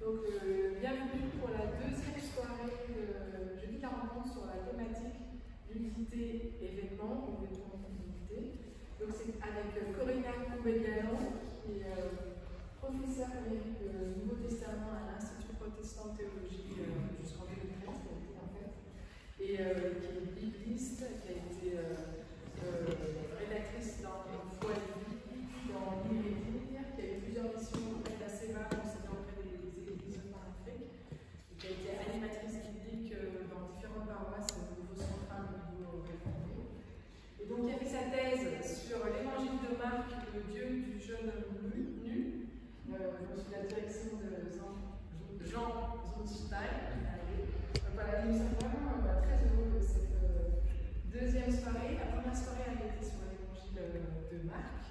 Donc, bienvenue pour la deuxième soirée de Jeudi la rencontre sur la thématique l'unité et vêtements, ou vêtements d'unité. Donc, c'est avec Corinna Courbet-Galland, qui est professeure amérique du Nouveau Testament à l'Institut protestant de théologie jusqu'en 2013, en fait, et qui est bibliste, qui a été rédactrice dans Foi et Vie, dans L'Irédire, qui a eu plusieurs missions auprès de la SEVA, enseignant auprès des églises en Afrique, et qui a été animatrice biblique dans différentes paroisses au niveau central et au niveau réformé. Et donc, il a fait sa thèse sur l'évangile de Marc, le Dieu du jeune homme nu, sous la direction de Jean Zondstein. Voilà, nous sommes vraiment très heureux de cette deuxième soirée. La première soirée a été sur l'évangile de Marc.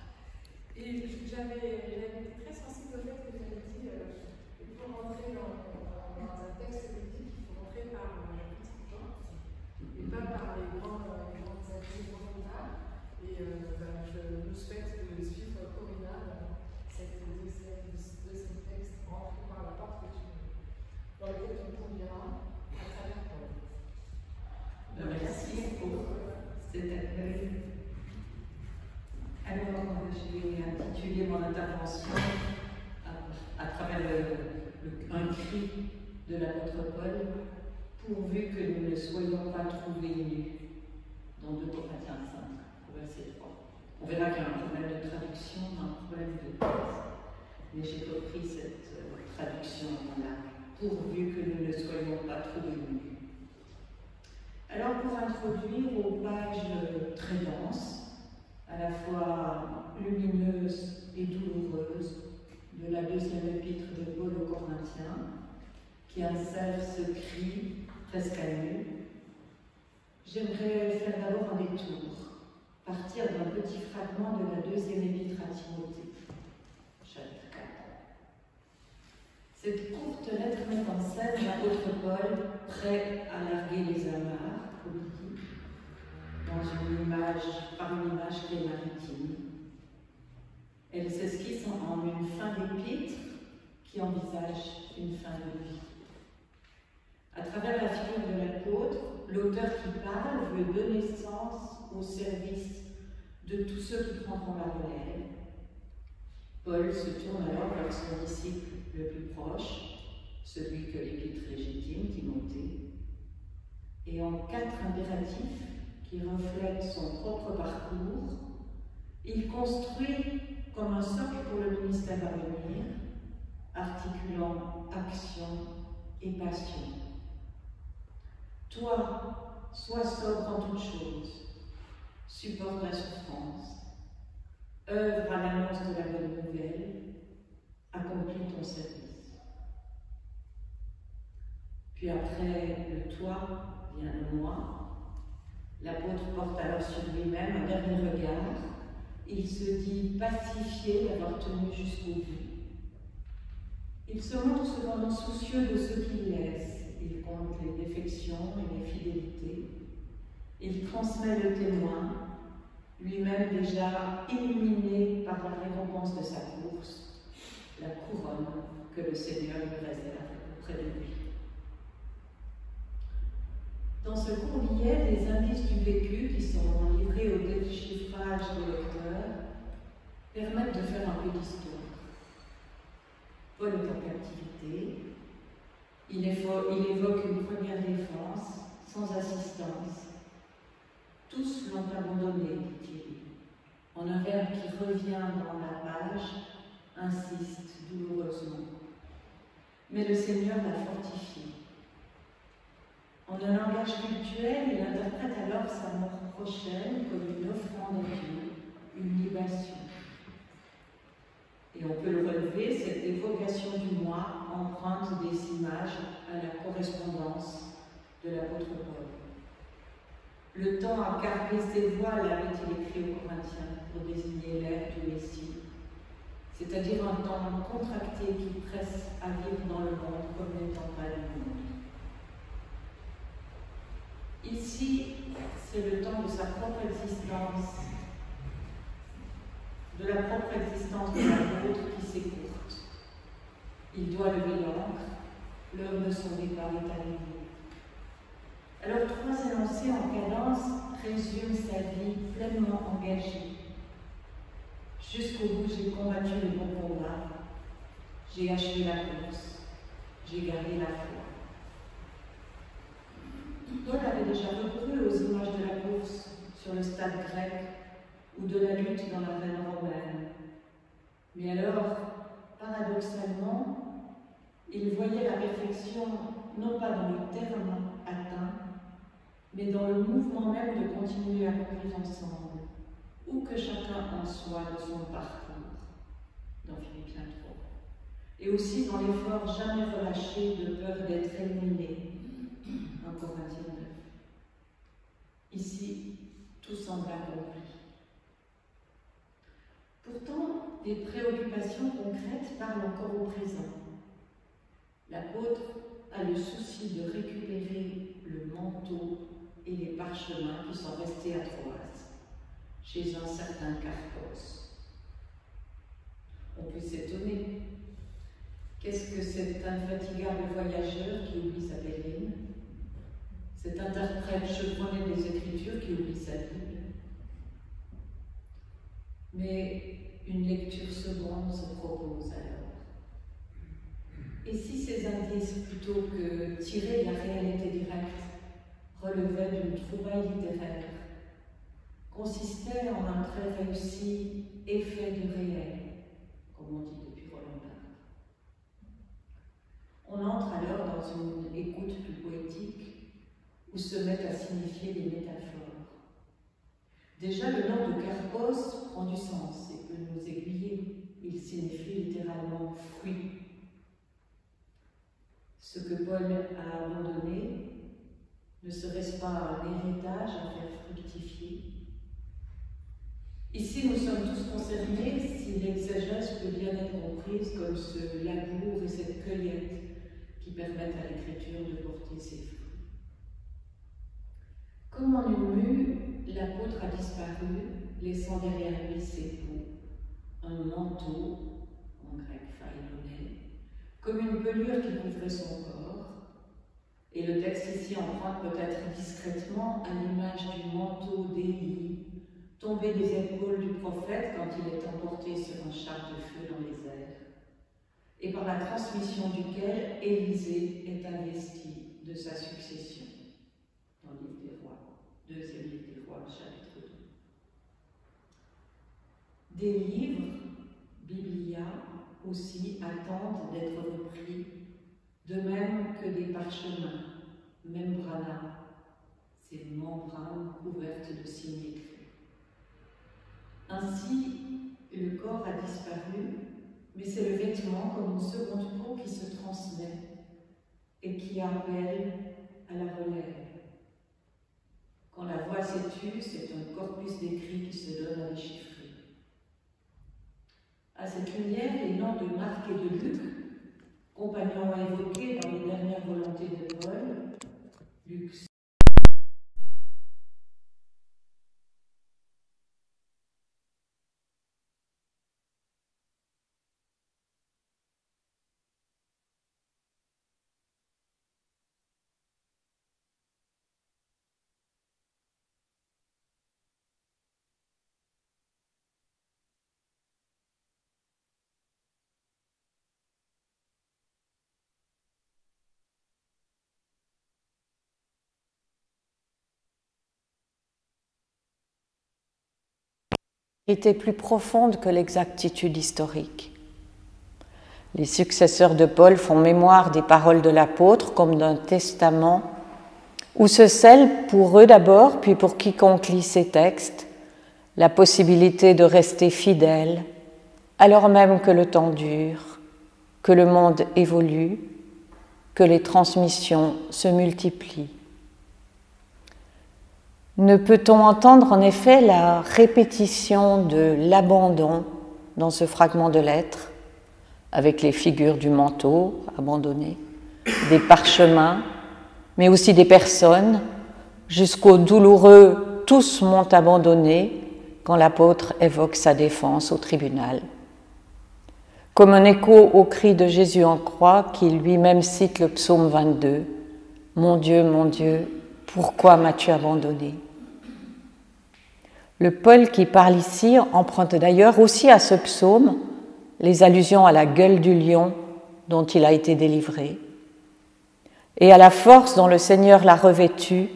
Et j'avais été très sensible au fait que j'avais dit pour rentrer dans un texte biblique, il faut rentrer par la petite porte et pas par les grandes allées profondes. Et je nous souhaite de suivre Corinna dans cette deuxième texte, rentrer par la porte dans laquelle tu conduiras à travers Paul. Merci pour cet accueil. Alors, je vais intituler mon intervention à travers un cri de l'apôtre Paul, pourvu que nous ne soyons pas trouvés nus, dans 2 Corinthiens 5, verset 3. On verra qu'il y a un problème de traduction, un problème de texte, mais j'ai repris cette traduction-là, pourvu que nous ne soyons pas trouvés nus. Alors, pour introduire aux pages très denses, à la fois lumineuse et douloureuse de la deuxième épître de Paul aux Corinthiens, qui insère ce cri presque à nu, j'aimerais faire d'abord un détour, partir d'un petit fragment de la deuxième épître à Timothée, chapitre 4. Cette courte lettre met en scène l'apôtre Paul prêt à larguer les amarres politiques, par une image qui est maritime. Elle s'esquisse en une fin d'épître qui envisage une fin de vie. À travers la figure de l'apôtre, l'auteur qui parle veut donner sens au service de tous ceux qui prendront la relève. Paul se tourne alors vers son disciple le plus proche, celui que l'épître légitime, Timothée, et en 4 impératifs qui reflète son propre parcours, il construit comme un socle pour le ministère à venir, articulant action et passion. Toi, sois sobre en toutes choses, supporte la souffrance, œuvre à l'annonce de la bonne nouvelle, accomplis ton service. Puis après le toi vient le moi. L'apôtre porte alors sur lui-même un dernier regard. Il se dit pacifié d'avoir tenu jusqu'au bout. Il se montre cependant soucieux de ce qu'il laisse. Il compte les défections et les fidélités. Il transmet le témoin, lui-même déjà illuminé par la récompense de sa course, la couronne que le Seigneur lui réserve auprès de lui. Dans ce court billet, des indices du vécu qui sont livrés au déchiffrage des lecteurs permettent de faire un peu d'histoire. Paul est en captivité. Il évoque une première défense, sans assistance. Tous l'ont abandonné, dit-il. En un verbe qui revient dans la page, insiste douloureusement. Mais le Seigneur l'a fortifié. En un langage cultuel, il interprète alors sa mort prochaine comme une offrande à Dieu, une libation. Et on peut le relever, cette évocation du moi emprunte des images à la correspondance de l'apôtre Paul. Le temps a carpé ses voiles, avait-il écrit aux Corinthiens, pour désigner l'ère du Messie, c'est-à-dire un temps contracté qui presse à vivre dans le monde comme n'étant pas du monde. Ici, c'est le temps de sa propre existence, de la propre existence de l'apôtre qui s'écourte. Il doit lever l'ancre, l'heure de son départ est arrivée. Alors, trois énoncés en cadence résument sa vie pleinement engagée. Jusqu'au bout, j'ai combattu le bon combat, j'ai achevé la course, j'ai gardé la foi. Paul avait déjà recouru aux images de la course sur le stade grec ou de la lutte dans l'arène romaine. Mais alors, paradoxalement, il voyait la perfection non pas dans le terme atteint, mais dans le mouvement même de continuer à courir ensemble, où que chacun en soit de son parcours, dans Philippiens 3. Et aussi dans l'effort jamais relâché de peur d'être éliminé, en Corinthiens 9. Ici, tout semble accompli. Pourtant, des préoccupations concrètes parlent encore au présent. L'apôtre a le souci de récupérer le manteau et les parchemins qui sont restés à Troas, chez un certain Carpos. On peut s'étonner. Qu'est-ce que cet infatigable voyageur qui oublie sa pèlerine? Cet interprète chevronné des Écritures qui oublie sa Bible? Mais une lecture seconde se propose alors. Et si ces indices, plutôt que tirés de la réalité directe, relevaient d'une trouvaille littéraire, consistaient en un très réussi effet de réel, comme on dit depuis Roland Barthes. On entre alors dans une écoute plus poétique, où se mettent à signifier des métaphores. Déjà, le nom de Carpos prend du sens et peut nous aiguiller. Il signifie littéralement « fruit ». Ce que Paul a abandonné, ne serait-ce pas un héritage à faire fructifier? Ici, nous sommes tous concernés si l'exégèse peut bien être comprise comme ce labour et cette cueillette qui permettent à l'écriture de porter ses fruits. Comme en une mue, l'apôtre a disparu, laissant derrière lui ses peaux, un manteau, en grec phaïloné, comme une pelure qui couvrait son corps. Et le texte ici emprunte peut-être discrètement à l'image du manteau d'Élie, tombé des épaules du prophète quand il est emporté sur un char de feu dans les airs, et par la transmission duquel Élisée est investi de sa succession. Dans le livre des Rois, deuxième livre des Rois, chapitre 2. Des livres, Biblia, aussi attendent d'être repris, de même que des parchemins, membrana, ces membranes couvertes de signes écrits. Ainsi, le corps a disparu, mais c'est le vêtement comme une seconde peau qui se transmet et qui appelle à la relève. Quand la voix s'étue, c'est un corpus d'écrits qui se donne à déchiffrer. À cette lumière, les noms de Marc et de Luc, compagnons évoqués dans les dernières volontés de Paul, Luc était plus profonde que l'exactitude historique. Les successeurs de Paul font mémoire des paroles de l'apôtre comme d'un testament où se scelle pour eux d'abord, puis pour quiconque lit ces textes, la possibilité de rester fidèle, alors même que le temps dure, que le monde évolue, que les transmissions se multiplient. Ne peut-on entendre en effet la répétition de l'abandon dans ce fragment de lettre, avec les figures du manteau abandonné, des parchemins, mais aussi des personnes, jusqu'au douloureux « tous m'ont abandonné » quand l'apôtre évoque sa défense au tribunal. comme un écho au cri de Jésus en croix qui lui-même cite le psaume 22. « Mon Dieu, pourquoi m'as-tu abandonné ?» Le Paul qui parle ici emprunte d'ailleurs aussi à ce psaume les allusions à la gueule du lion dont il a été délivré et à la force dont le Seigneur l'a revêtu,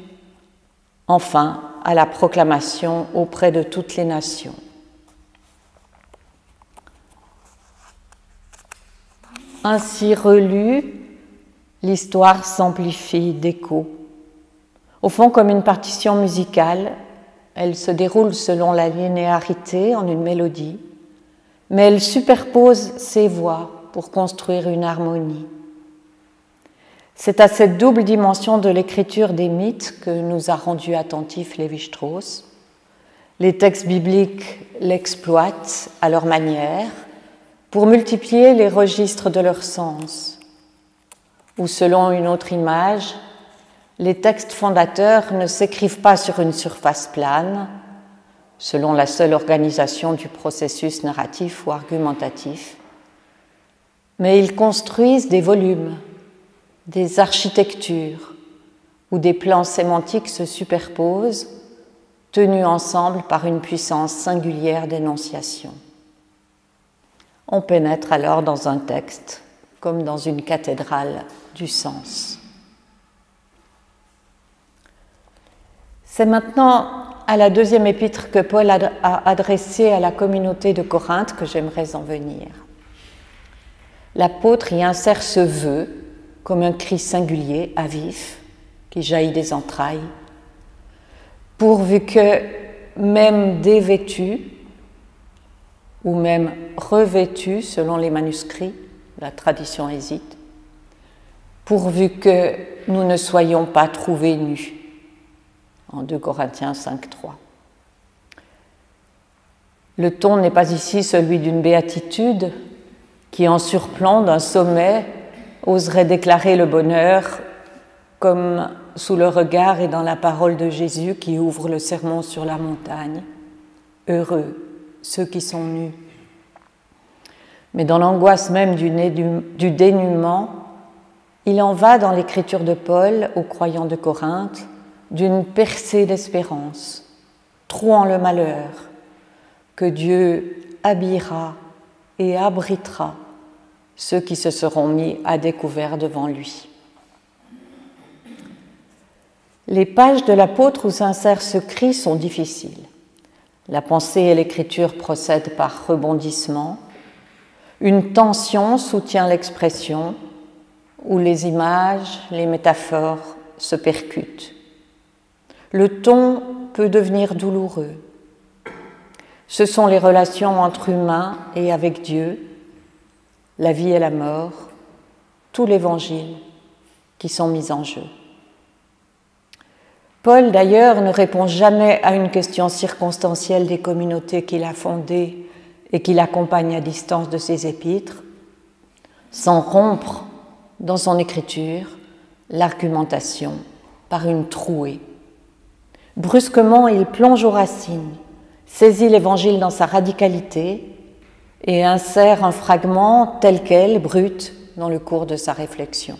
enfin à la proclamation auprès de toutes les nations. Ainsi relue, l'histoire s'amplifie d'échos. Au fond, comme une partition musicale, elle se déroule selon la linéarité en une mélodie, mais elle superpose ses voix pour construire une harmonie. C'est à cette double dimension de l'écriture des mythes que nous a rendu attentifs Lévi-Strauss. Les textes bibliques l'exploitent à leur manière pour multiplier les registres de leur sens. Ou selon une autre image, les textes fondateurs ne s'écrivent pas sur une surface plane, selon la seule organisation du processus narratif ou argumentatif, mais ils construisent des volumes, des architectures où des plans sémantiques se superposent, tenus ensemble par une puissance singulière d'énonciation. On pénètre alors dans un texte comme dans une cathédrale du sens. C'est maintenant à la deuxième épître que Paul a adressée à la communauté de Corinthe que j'aimerais en venir. L'apôtre y insère ce vœu comme un cri singulier, à vif, qui jaillit des entrailles, pourvu que, même dévêtus, ou même revêtus, selon les manuscrits, la tradition hésite, pourvu que nous ne soyons pas trouvés nus, en 2 Corinthiens 5:3. Le ton n'est pas ici celui d'une béatitude qui, en surplomb d'un sommet, oserait déclarer le bonheur comme sous le regard et dans la parole de Jésus qui ouvre le sermon sur la montagne. Heureux ceux qui sont nus. Mais dans l'angoisse même du dénuement, il en va dans l'écriture de Paul aux croyants de Corinthe d'une percée d'espérance, trouant le malheur, que Dieu habillera et abritera ceux qui se seront mis à découvert devant lui. Les pages de l'apôtre où s'insère ce cri sont difficiles. La pensée et l'écriture procèdent par rebondissements. Une tension soutient l'expression où les images, les métaphores se percutent. Le ton peut devenir douloureux. Ce sont les relations entre humains et avec Dieu, la vie et la mort, tout l'Évangile qui sont mis en jeu. Paul, d'ailleurs, ne répond jamais à une question circonstancielle des communautés qu'il a fondées et qu'il accompagne à distance de ses épîtres, sans rompre dans son écriture l'argumentation par une trouée. Brusquement, il plonge aux racines, saisit l'Évangile dans sa radicalité et insère un fragment tel quel, brut, dans le cours de sa réflexion.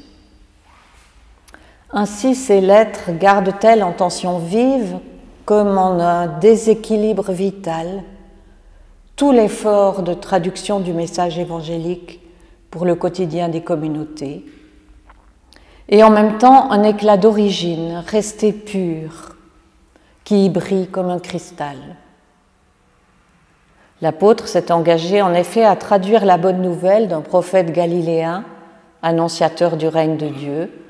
Ainsi, ces lettres gardent-elles en tension vive, comme en un déséquilibre vital, tout l'effort de traduction du message évangélique pour le quotidien des communautés, et en même temps un éclat d'origine resté pur, qui y brille comme un cristal. L'apôtre s'est engagé en effet à traduire la bonne nouvelle d'un prophète galiléen, annonciateur du règne de Dieu,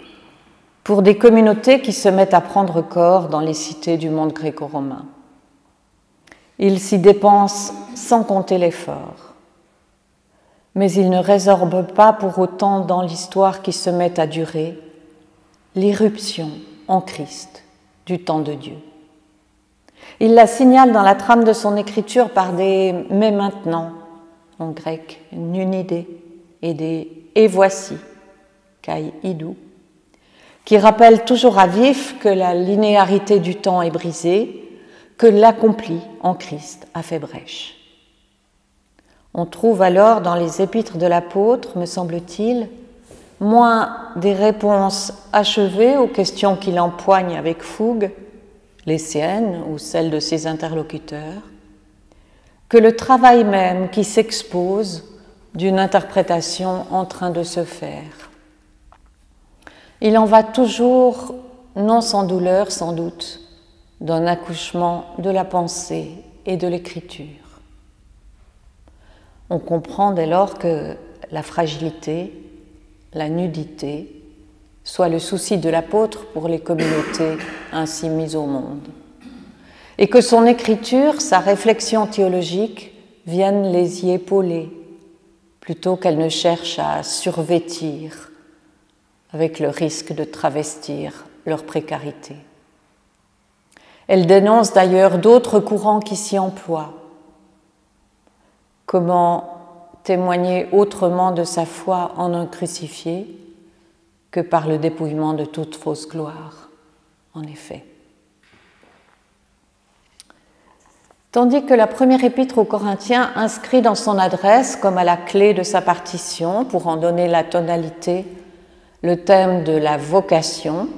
pour des communautés qui se mettent à prendre corps dans les cités du monde gréco-romain. Il s'y dépense sans compter l'effort, mais il ne résorbe pas pour autant dans l'histoire qui se met à durer l'irruption en Christ du temps de Dieu. Il la signale dans la trame de son écriture par des « mais maintenant » en grec, nunidé, et des « et voici » kai idou, qui rappellent toujours à vif que la linéarité du temps est brisée, que l'accompli en Christ a fait brèche. On trouve alors dans les épîtres de l'apôtre, me semble-t-il, moins des réponses achevées aux questions qu'il empoigne avec fougue, les siennes ou celles de ses interlocuteurs, que le travail même qui s'expose d'une interprétation en train de se faire. Il en va toujours, non sans douleur sans doute, d'un accouchement de la pensée et de l'écriture. On comprend dès lors que la fragilité, la nudité, soit le souci de l'apôtre pour les communautés ainsi mises au monde, et que son écriture, sa réflexion théologique, viennent les y épauler, plutôt qu'elle ne cherche à survêtir, avec le risque de travestir leur précarité. Elle dénonce d'ailleurs d'autres courants qui s'y emploient. Comment témoigner autrement de sa foi en un crucifié que par le dépouillement de toute fausse gloire, en effet. Tandis que la première épître aux Corinthiens inscrit dans son adresse, comme à la clé de sa partition, pour en donner la tonalité, le thème de la vocation,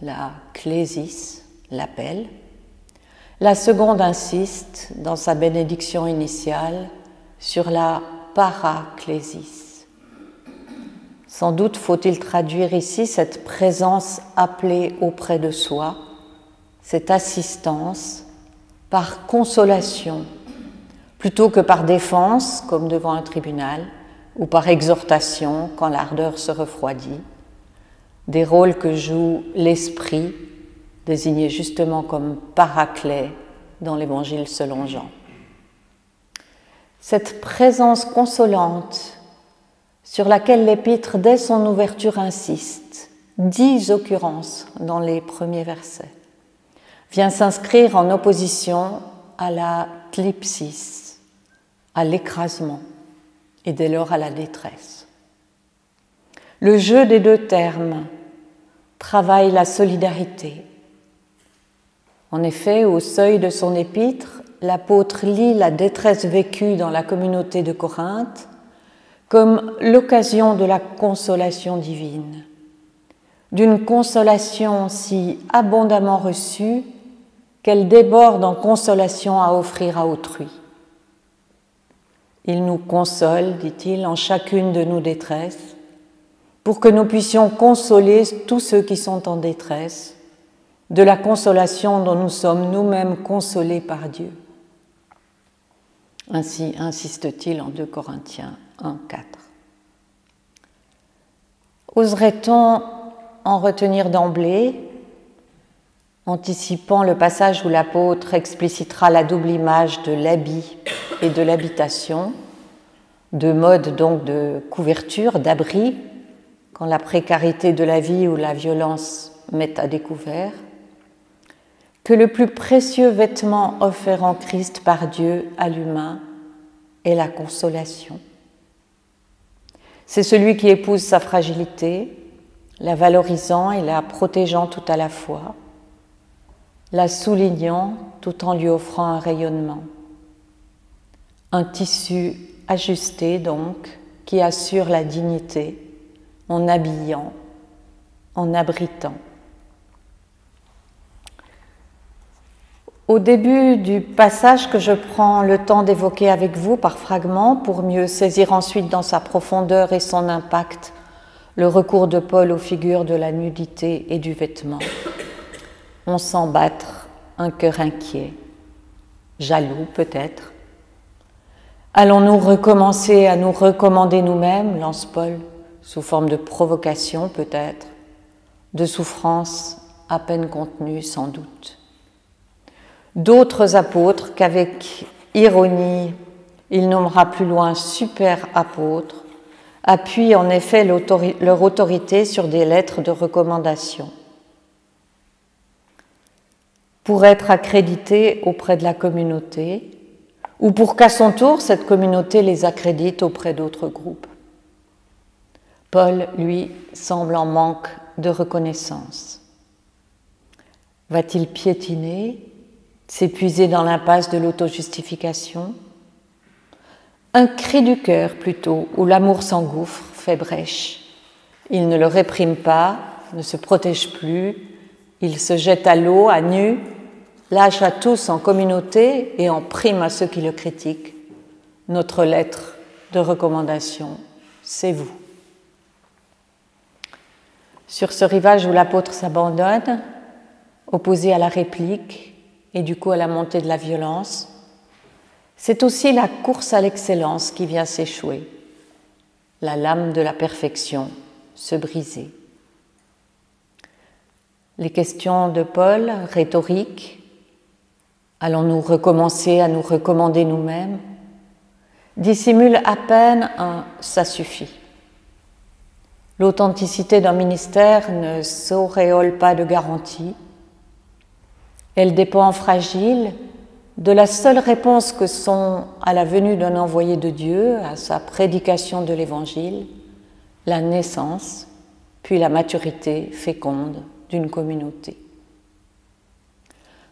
la clésis, l'appel, la seconde insiste, dans sa bénédiction initiale, sur la paraclésis. Sans doute faut-il traduire ici cette présence appelée auprès de soi, cette assistance, par consolation, plutôt que par défense, comme devant un tribunal, ou par exhortation, quand l'ardeur se refroidit, des rôles que joue l'Esprit, désigné justement comme paraclet dans l'Évangile selon Jean. Cette présence consolante sur laquelle l'Épître, dès son ouverture, insiste, 10 occurrences dans les premiers versets, vient s'inscrire en opposition à la thlipsis, à l'écrasement, et dès lors à la détresse. Le jeu des deux termes travaille la solidarité. En effet, au seuil de son épître, l'apôtre lit la détresse vécue dans la communauté de Corinthe comme l'occasion de la consolation divine, d'une consolation si abondamment reçue qu'elle déborde en consolation à offrir à autrui. Il nous console, dit-il, en chacune de nos détresses, pour que nous puissions consoler tous ceux qui sont en détresse, de la consolation dont nous sommes nous-mêmes consolés par Dieu. Ainsi insiste-t-il en 2 Corinthiens 1, 4. Oserait-on en retenir d'emblée, anticipant le passage où l'apôtre explicitera la double image de l'habit et de l'habitation, de mode donc de couverture, d'abri, quand la précarité de la vie ou la violence met à découvert, que le plus précieux vêtement offert en Christ par Dieu à l'humain est la consolation. C'est celui qui épouse sa fragilité, la valorisant et la protégeant tout à la fois, la soulignant tout en lui offrant un rayonnement. Un tissu ajusté donc, qui assure la dignité en habillant, en abritant. Au début du passage que je prends le temps d'évoquer avec vous par fragments pour mieux saisir ensuite dans sa profondeur et son impact le recours de Paul aux figures de la nudité et du vêtement, on sent battre un cœur inquiet, jaloux peut-être. Allons-nous recommencer à nous recommander nous-mêmes, lance Paul, sous forme de provocation peut-être, de souffrance à peine contenue sans doute. D'autres apôtres qu'avec ironie il nommera plus loin super apôtres appuient en effet leur autorité sur des lettres de recommandation pour être accrédités auprès de la communauté ou pour qu'à son tour cette communauté les accrédite auprès d'autres groupes. Paul, lui, semble en manque de reconnaissance. Va-t-il piétiner, s'épuiser dans l'impasse de l'autojustification? Un cri du cœur plutôt, où l'amour s'engouffre, fait brèche. Il ne le réprime pas, ne se protège plus, il se jette à l'eau, à nu, lâche à tous en communauté et en prime à ceux qui le critiquent. Notre lettre de recommandation, c'est vous. Sur ce rivage où l'apôtre s'abandonne, opposé à la réplique et du coup à la montée de la violence, c'est aussi la course à l'excellence qui vient s'échouer, la lame de la perfection se briser. Les questions de Paul, rhétoriques, allons-nous recommencer à nous recommander nous-mêmes, dissimulent à peine un « ça suffit ». L'authenticité d'un ministère ne s'auréole pas de garantie. Elle dépend fragile de la seule réponse que sont, à la venue d'un envoyé de Dieu, à sa prédication de l'Évangile, la naissance, puis la maturité féconde d'une communauté.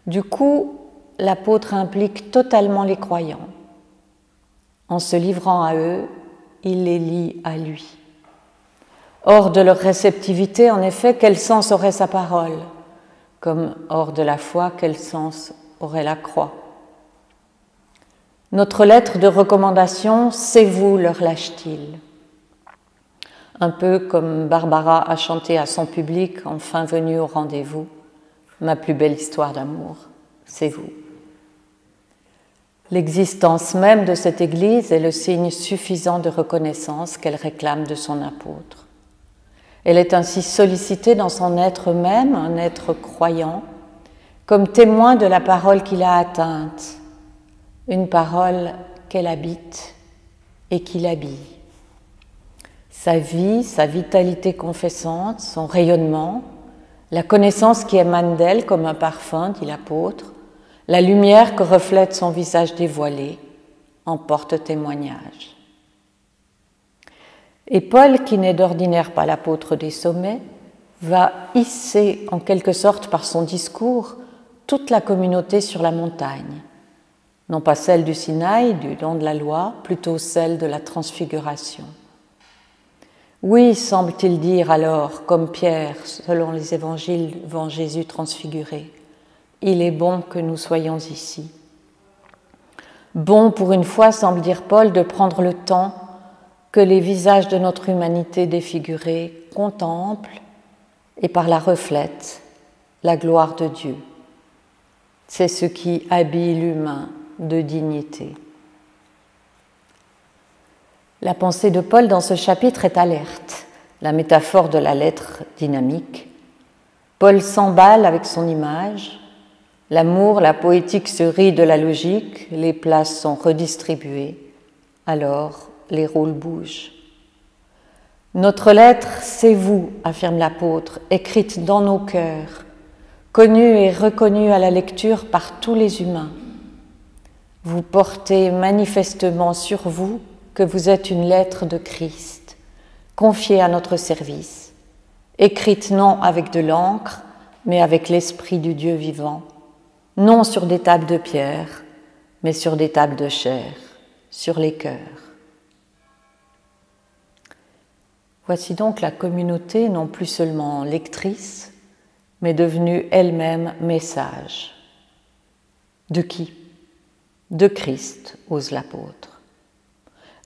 Du coup, l'apôtre implique totalement les croyants. En se livrant à eux, il les lie à lui. Hors de leur réceptivité, en effet, quel sens aurait sa parole? Comme hors de la foi, quel sens aurait la croix? Notre lettre de recommandation, c'est vous, leur lâche-t-il. Un peu comme Barbara a chanté à son public, enfin venue au rendez-vous, ma plus belle histoire d'amour, c'est vous. L'existence même de cette Église est le signe suffisant de reconnaissance qu'elle réclame de son apôtre. Elle est ainsi sollicitée dans son être même, un être croyant, comme témoin de la parole qu'il a atteinte, une parole qu'elle habite et qui l'habille. Sa vie, sa vitalité confessante, son rayonnement, la connaissance qui émane d'elle comme un parfum, dit l'apôtre, la lumière que reflète son visage dévoilé, en porte témoignage. Et Paul, qui n'est d'ordinaire pas l'apôtre des sommets, va hisser en quelque sorte par son discours toute la communauté sur la montagne, non pas celle du Sinaï, du don de la loi, plutôt celle de la transfiguration. Oui, semble-t-il dire alors, comme Pierre, selon les évangiles devant Jésus transfiguré, il est bon que nous soyons ici. Bon, pour une fois, semble dire Paul, de prendre le temps que les visages de notre humanité défigurée contemplent et par la reflètent la gloire de Dieu. C'est ce qui habille l'humain de dignité. La pensée de Paul dans ce chapitre est alerte, la métaphore de la lettre dynamique. Paul s'emballe avec son image, l'amour, la poétique se rit de la logique, les places sont redistribuées, alors les rôles bougent. Notre lettre, c'est vous, affirme l'apôtre, écrite dans nos cœurs, connue et reconnue à la lecture par tous les humains. Vous portez manifestement sur vous que vous êtes une lettre de Christ, confiée à notre service, écrite non avec de l'encre, mais avec l'Esprit du Dieu vivant, non sur des tables de pierre, mais sur des tables de chair, sur les cœurs. Voici donc la communauté non plus seulement lectrice, mais devenue elle-même message. De qui? De Christ, ose l'apôtre.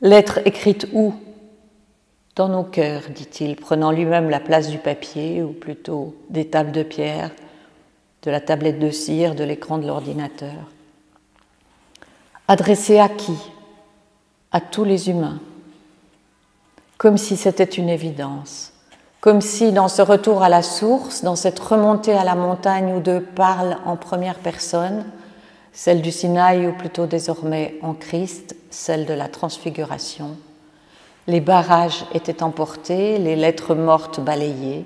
Lettre écrite où? Dans nos cœurs, dit-il, prenant lui-même la place du papier, ou plutôt des tables de pierre, de la tablette de cire, de l'écran de l'ordinateur. Adressée à qui? À tous les humains. Comme si c'était une évidence. Comme si, dans ce retour à la source, dans cette remontée à la montagne où Dieu parle en première personne, celle du Sinaï ou plutôt désormais en Christ, celle de la transfiguration, les barrages étaient emportés, les lettres mortes balayées,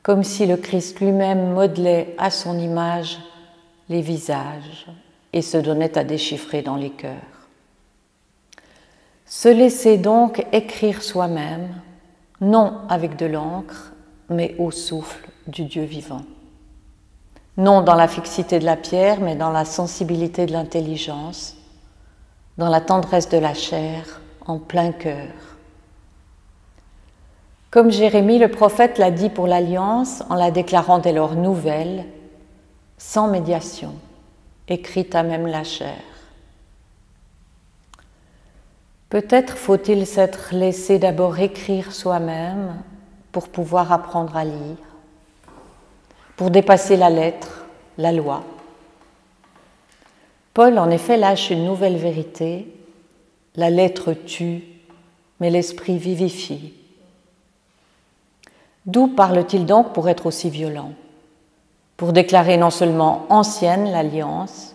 comme si le Christ lui-même modelait à son image les visages et se donnait à déchiffrer dans les cœurs. Se laisser donc écrire soi-même, non avec de l'encre, mais au souffle du Dieu vivant. Non dans la fixité de la pierre, mais dans la sensibilité de l'intelligence, dans la tendresse de la chair, en plein cœur. Comme Jérémie le prophète l'a dit pour l'Alliance en la déclarant dès lors nouvelle, sans médiation, écrite à même la chair. Peut-être faut-il s'être laissé d'abord écrire soi-même pour pouvoir apprendre à lire, pour dépasser la lettre, la loi. Paul, en effet, lâche une nouvelle vérité. La lettre tue, mais l'esprit vivifie. D'où parle-t-il donc pour être aussi violent? Pour déclarer non seulement ancienne l'alliance,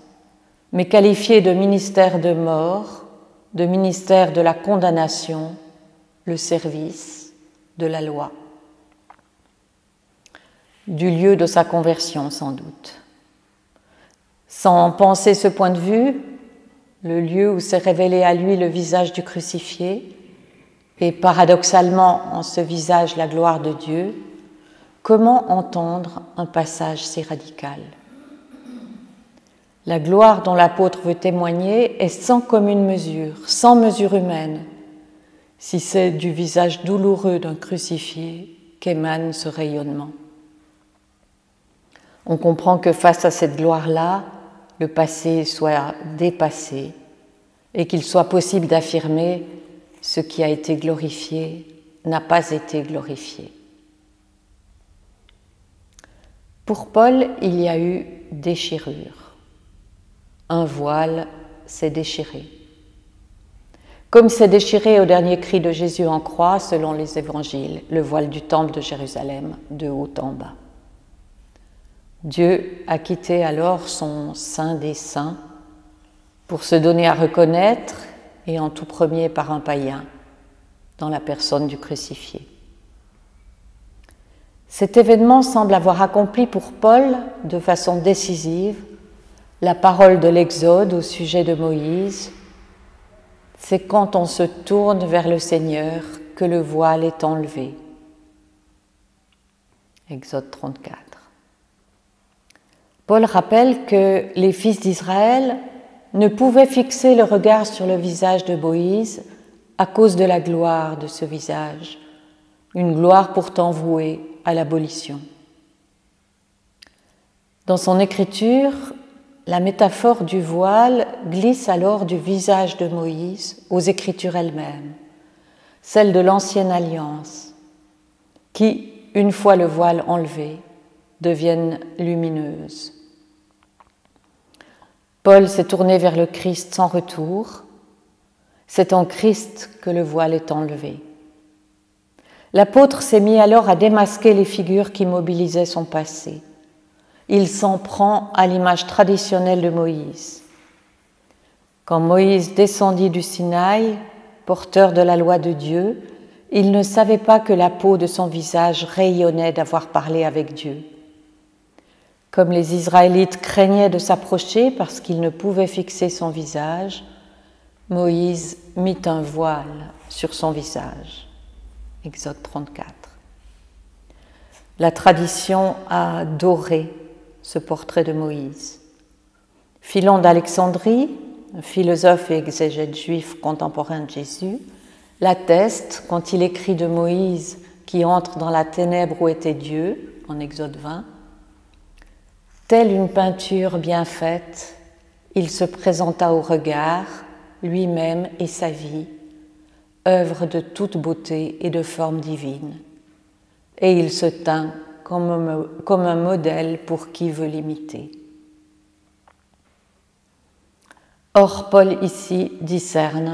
mais qualifier de ministère de mort, de ministère de la condamnation, le service de la loi. Du lieu de sa conversion, sans doute. Sans penser ce point de vue, le lieu où s'est révélé à lui le visage du crucifié, et paradoxalement en ce visage la gloire de Dieu, comment entendre un passage si radical? La gloire dont l'apôtre veut témoigner est sans commune mesure, sans mesure humaine, si c'est du visage douloureux d'un crucifié qu'émane ce rayonnement. On comprend que face à cette gloire-là, le passé soit dépassé et qu'il soit possible d'affirmer ce qui a été glorifié n'a pas été glorifié. Pour Paul, il y a eu déchirure. Un voile s'est déchiré. Comme s'est déchiré au dernier cri de Jésus en croix, selon les évangiles, le voile du temple de Jérusalem, de haut en bas. Dieu a quitté alors son Saint des Saints pour se donner à reconnaître, et en tout premier par un païen, dans la personne du crucifié. Cet événement semble avoir accompli pour Paul, de façon décisive, la parole de l'Exode au sujet de Moïse. C'est quand on se tourne vers le Seigneur que le voile est enlevé. Exode 34. Paul rappelle que les fils d'Israël ne pouvaient fixer le regard sur le visage de Moïse à cause de la gloire de ce visage, une gloire pourtant vouée à l'abolition. Dans son écriture, la métaphore du voile glisse alors du visage de Moïse aux Écritures elles-mêmes, celle de l'Ancienne Alliance, qui, une fois le voile enlevé, deviennent lumineuses. Paul s'est tourné vers le Christ sans retour. C'est en Christ que le voile est enlevé. L'apôtre s'est mis alors à démasquer les figures qui mobilisaient son passé. Il s'en prend à l'image traditionnelle de Moïse. Quand Moïse descendit du Sinaï, porteur de la loi de Dieu, il ne savait pas que la peau de son visage rayonnait d'avoir parlé avec Dieu. Comme les Israélites craignaient de s'approcher parce qu'ils ne pouvaient fixer son visage, Moïse mit un voile sur son visage. Exode 34. La tradition a doré ce portrait de Moïse. Philon d'Alexandrie, un philosophe et exégète juif contemporain de Jésus, l'atteste quand il écrit de Moïse qui entre dans la ténèbre où était Dieu, en Exode 20. Telle une peinture bien faite, il se présenta au regard, lui-même et sa vie, œuvre de toute beauté et de forme divine. Et il se tint comme un modèle pour qui veut l'imiter. Or, Paul ici discerne